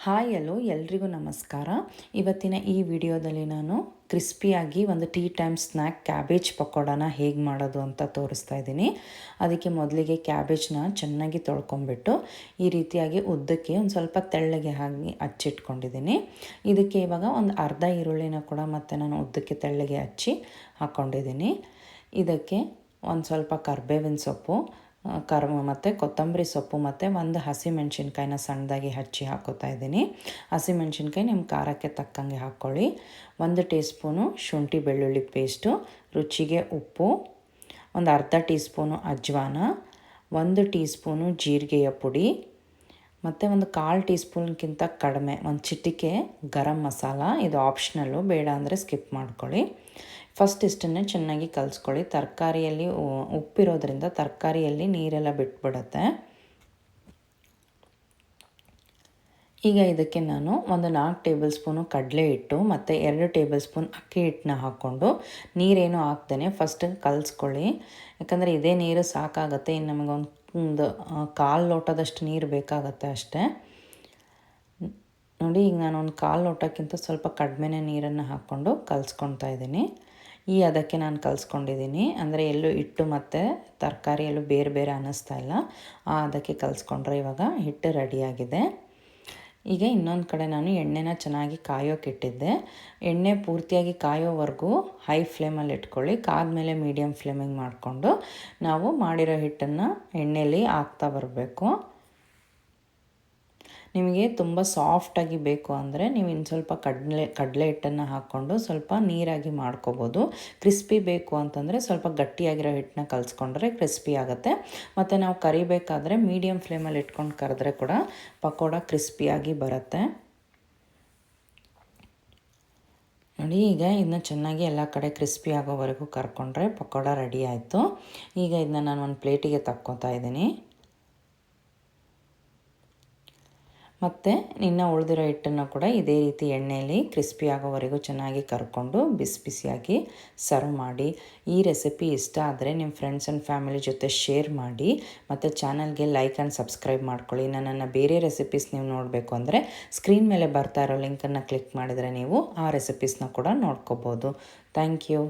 Hi hello ಎಲ್ರಿಗೂ ನಮಸ್ಕಾರ. ಇವತ್ತಿನ ಈ ವಿಡಿಯೋದಲ್ಲಿ ನಾನು ಕ್ರಿಸ್ಪಿಯಾಗಿ ಒಂದು ಟೀ ಟೈಮ್ ಸ್ನ್ಯಾಕ್ ಕ್ಯಾಬೇಜ್ ಪಕೋಡಾನ ಹೇಗೆ ಮಾಡೋದು ಅಂತ ತೋರಿಸ್ತಾ ಇದ್ದೀನಿ. ಅದಕ್ಕೆ ಮೊದಲಿಗೆ ಕ್ಯಾಬೇಜ್ನ ಚೆನ್ನಾಗಿ ತೊಳ್ಕೊಂಬಿಟ್ಟು ಈ ರೀತಿಯಾಗಿ ಉದ್ದಕ್ಕೆ ಒಂದು ಸ್ವಲ್ಪ ತೆಳ್ಳಗೆ ಹಾಕಿ ಹಚ್ಚಿಟ್ಕೊಂಡಿದ್ದೀನಿ. ಇದಕ್ಕೆ ಇವಾಗ ಒಂದು ಅರ್ಧ ಈರುಳ್ಳಿನ ಕೂಡ ಮತ್ತೆ ನಾನು ಉದ್ದಕ್ಕೆ ತೆಳ್ಳಗೆ ಹಚ್ಚಿ ಹಾಕ್ಕೊಂಡಿದ್ದೀನಿ. ಇದಕ್ಕೆ ಒಂದು ಸ್ವಲ್ಪ ಕರಿಬೇವಿನ ಸೊಪ್ಪು, ಮತ್ತು ಕೊತ್ತಂಬರಿ ಸೊಪ್ಪು ಮತ್ತು ಒಂದು ಹಸಿಮೆಣ್ಸಿನ್ಕಾಯಿನ ಸಣ್ಣದಾಗಿ ಹಚ್ಚಿ ಹಾಕೋತಾ ಇದ್ದೀನಿ. ಹಸಿಮೆಣ್ಸಿನ್ಕಾಯಿ ನಿಮ್ಮ ಖಾರಕ್ಕೆ ತಕ್ಕಂಗೆ ಹಾಕ್ಕೊಳ್ಳಿ. 1 ಟೀ ಸ್ಪೂನು ಶುಂಠಿ ಬೆಳ್ಳುಳ್ಳಿ ಪೇಸ್ಟು, ರುಚಿಗೆ ಉಪ್ಪು, ಒಂದು ಅರ್ಧ ಟೀ ಸ್ಪೂನು ಅಜ್ವಾನ, 1 ಟೀ ಸ್ಪೂನು ಜೀರಿಗೆಯ ಪುಡಿ ಮತ್ತು ಒಂದು 1/4 ಟೀ ಸ್ಪೂನ್ಗಿಂತ ಕಡಿಮೆ ಒಂದು ಚಿಟಿಕೆ ಗರಂ ಮಸಾಲ. ಇದು ಆಪ್ಷನಲ್ಲು, ಬೇಡ ಅಂದರೆ ಸ್ಕಿಪ್ ಮಾಡ್ಕೊಳ್ಳಿ. ಫಸ್ಟ್ ಇಷ್ಟನ್ನೇ ಚೆನ್ನಾಗಿ ಕಲಿಸ್ಕೊಳ್ಳಿ. ತರಕಾರಿಯಲ್ಲಿ ಉಪ್ಪಿರೋದ್ರಿಂದ ತರಕಾರಿಯಲ್ಲಿ ನೀರೆಲ್ಲ ಬಿಟ್ಬಿಡುತ್ತೆ. ಈಗ ಇದಕ್ಕೆ ನಾನು ಒಂದು 4 ಟೇಬಲ್ ಸ್ಪೂನು ಕಡಲೆ ಹಿಟ್ಟು ಮತ್ತು 2 ಟೇಬಲ್ ಸ್ಪೂನ್ ಅಕ್ಕಿ ಹಿಟ್ಟನ್ನ ಹಾಕ್ಕೊಂಡು ನೀರೇನು ಹಾಕ್ದೇ ಫಸ್ಟ್ ಕಲಿಸ್ಕೊಳ್ಳಿ. ಯಾಕಂದರೆ ಇದೇ ನೀರು ಸಾಕಾಗುತ್ತೆ. ಇನ್ನು ನಮಗೊಂದು 1/4 ಲೋಟದಷ್ಟು ನೀರು ಬೇಕಾಗತ್ತೆ ಅಷ್ಟೇ. ನೋಡಿ, ಈಗ ನಾನು ಒಂದು 1/4 ಲೋಟಕ್ಕಿಂತ ಸ್ವಲ್ಪ ಕಡಿಮೆನೇ ನೀರನ್ನು ಹಾಕ್ಕೊಂಡು ಕಲಿಸ್ಕೊಳ್ತಾ ಇದ್ದೀನಿ. ಈ ಅದಕ್ಕೆ ನಾನು ಕಲಿಸ್ಕೊಂಡಿದ್ದೀನಿ. ಅಂದರೆ ಎಲ್ಲೂ ಹಿಟ್ಟು ಮತ್ತು ತರಕಾರಿ ಎಲ್ಲೂ ಬೇರೆ ಬೇರೆ ಅನ್ನಿಸ್ತಾ ಇಲ್ಲ. ಅದಕ್ಕೆ ಕಲಿಸ್ಕೊಂಡ್ರೆ ಇವಾಗ ಹಿಟ್ಟು ರೆಡಿಯಾಗಿದೆ. ಈಗ ಇನ್ನೊಂದು ಕಡೆ ನಾನು ಎಣ್ಣೆನ ಚೆನ್ನಾಗಿ ಕಾಯೋಕ್ಕಿಟ್ಟಿದ್ದೆ. ಎಣ್ಣೆ ಪೂರ್ತಿಯಾಗಿ ಕಾಯೋವರೆಗೂ ಹೈ ಫ್ಲೇಮಲ್ಲಿ ಇಟ್ಕೊಳ್ಳಿ. ಕಾದ್ಮೇಲೆ ಮೀಡಿಯಮ್ ಫ್ಲೇಮಿಗೆ ಮಾಡಿಕೊಂಡು ನಾವು ಮಾಡಿರೋ ಹಿಟ್ಟನ್ನು ಎಣ್ಣೆಯಲ್ಲಿ ಹಾಕ್ತಾ ಬರಬೇಕು. ನಿಮಗೆ ತುಂಬ ಸಾಫ್ಟಾಗಿ ಬೇಕು ಅಂದರೆ ನೀವು ಇನ್ನು ಸ್ವಲ್ಪ ಕಡಲೆ ಹಿಟ್ಟನ್ನು ಹಾಕ್ಕೊಂಡು ಸ್ವಲ್ಪ ನೀರಾಗಿ ಮಾಡ್ಕೋಬೋದು. ಕ್ರಿಸ್ಪಿ ಬೇಕು ಅಂತಂದರೆ ಸ್ವಲ್ಪ ಗಟ್ಟಿಯಾಗಿರೋ ಹಿಟ್ಟನ್ನ ಕಲಿಸ್ಕೊಂಡ್ರೆ ಕ್ರಿಸ್ಪಿ ಆಗುತ್ತೆ. ಮತ್ತು ನಾವು ಕರಿಬೇಕಾದ್ರೆ ಮೀಡಿಯಮ್ ಫ್ಲೇಮಲ್ಲಿ ಇಟ್ಕೊಂಡು ಕರೆದ್ರೆ ಕೂಡ ಪಕೋಡ ಕ್ರಿಸ್ಪಿಯಾಗಿ ಬರುತ್ತೆ. ನೋಡಿ, ಈಗ ಇದನ್ನ ಚೆನ್ನಾಗಿ ಎಲ್ಲ ಕಡೆ ಕ್ರಿಸ್ಪಿ ಆಗೋವರೆಗೂ ಕರ್ಕೊಂಡ್ರೆ ಪಕೋಡ ರೆಡಿ ಆಯಿತು. ಈಗ ಇದನ್ನ ನಾನು ಒಂದು ಪ್ಲೇಟಿಗೆ ತಕ್ಕೊತಾ ಇದ್ದೀನಿ. ಮತ್ತು ಇನ್ನು ಉಳಿದಿರೋ ಹಿಟ್ಟನ್ನು ಕೂಡ ಇದೇ ರೀತಿ ಎಣ್ಣೆಯಲ್ಲಿ ಕ್ರಿಸ್ಪಿ ಆಗೋವರೆಗೂ ಚೆನ್ನಾಗಿ ಕರ್ಕೊಂಡು ಬಿಸಿ ಬಿಸಿಯಾಗಿ ಸರ್ವ್ ಮಾಡಿ. ಈ ರೆಸಿಪಿ ಇಷ್ಟ ಆದರೆ ನಿಮ್ಮ ಫ್ರೆಂಡ್ಸ್ ಆ್ಯಂಡ್ ಫ್ಯಾಮಿಲಿ ಜೊತೆ ಶೇರ್ ಮಾಡಿ. ಮತ್ತು ಚಾನಲ್ಗೆ ಲೈಕ್ ಆ್ಯಂಡ್ ಸಬ್ಸ್ಕ್ರೈಬ್ ಮಾಡ್ಕೊಳ್ಳಿ. ನನ್ನನ್ನು ಬೇರೆ ರೆಸಿಪೀಸ್ ನೀವು ನೋಡಬೇಕು ಅಂದರೆ ಸ್ಕ್ರೀನ್ ಮೇಲೆ ಬರ್ತಾ ಇರೋ ಲಿಂಕನ್ನು ಕ್ಲಿಕ್ ಮಾಡಿದರೆ ನೀವು ಆ ರೆಸಿಪೀಸ್ನ ಕೂಡ ನೋಡ್ಕೋಬೋದು. Thank you.